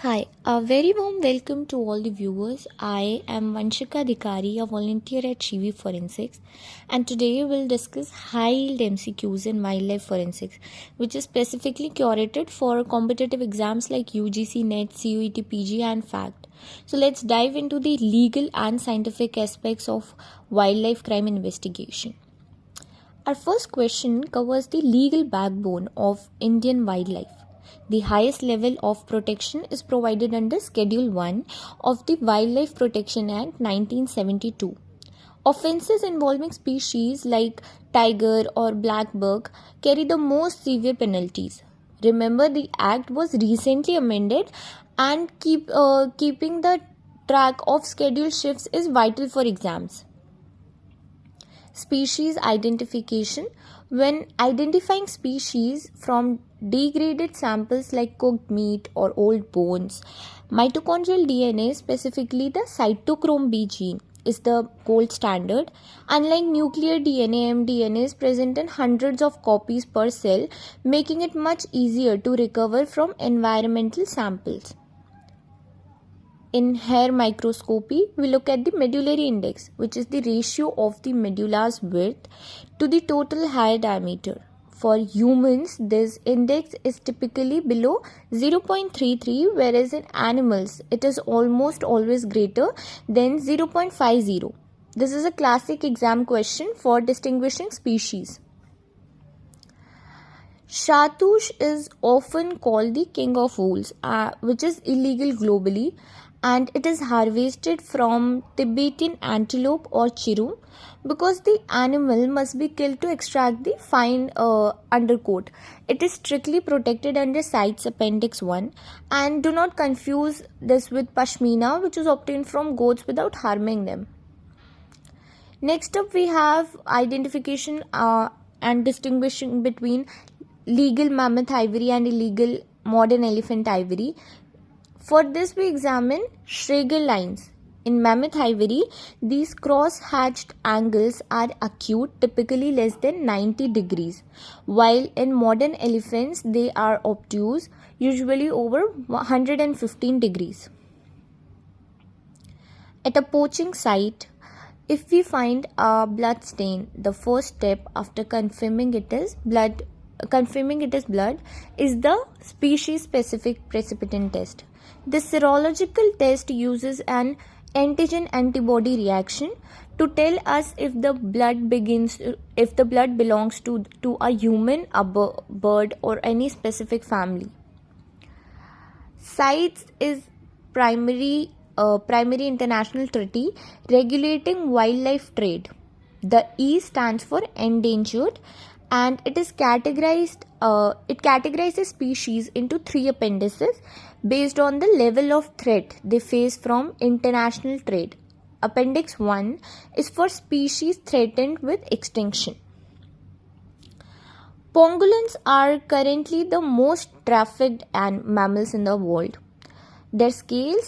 Hi, a very warm welcome to all the viewers. I am Vanshika Adhikari, a volunteer at Shivi Forensics, and today we'll discuss high-yield MCQs in wildlife forensics, which is specifically curated for competitive exams like UGC NET, CUET PG, and FACT. So let's dive into the legal and scientific aspects of wildlife crime investigation. Our first question covers the legal backbone of Indian wildlife. The highest level of protection is provided under Schedule 1 of the Wildlife Protection Act 1972. Offences involving species like tiger or black buck carry the most severe penalties. Remember, the Act was recently amended, and keeping the track of schedule shifts is vital for exams. Species identification. When identifying species from degraded samples like cooked meat or old bones, mitochondrial DNA, specifically the cytochrome B gene, is the gold standard. Unlike nuclear DNA, mDNA is present in hundreds of copies per cell, making it much easier to recover from environmental samples. In hair microscopy, we look at the medullary index, which is the ratio of the medulla's width to the total hair diameter. For humans, this index is typically below 0.33, whereas in animals, it is almost always greater than 0.50. This is a classic exam question for distinguishing species. Shahtush is often called the king of wolves, which is illegal globally, and it is harvested from Tibetan antelope or chiru because the animal must be killed to extract the fine undercoat. It is strictly protected under CITES Appendix 1, and do not confuse this with pashmina, which is obtained from goats without harming them. Next up, we have identification and distinguishing between legal mammoth ivory and illegal modern elephant ivory. For this, we examine Schreger lines. In mammoth ivory, these cross-hatched angles are acute, typically less than 90 degrees, while in modern elephants, they are obtuse, usually over 115 degrees. At a poaching site, if we find a blood stain, the first step after confirming it is blood is the species-specific precipitin test. This serological test uses an antigen-antibody reaction to tell us if the blood belongs to a human, a bird, or any specific family. CITES is primary international treaty regulating wildlife trade. The E stands for endangered, and it categorizes species into 3 appendices based on the level of threat they face from international trade. Appendix 1 is for species threatened with extinction. Pangolins are currently the most trafficked mammals in the world. Their scales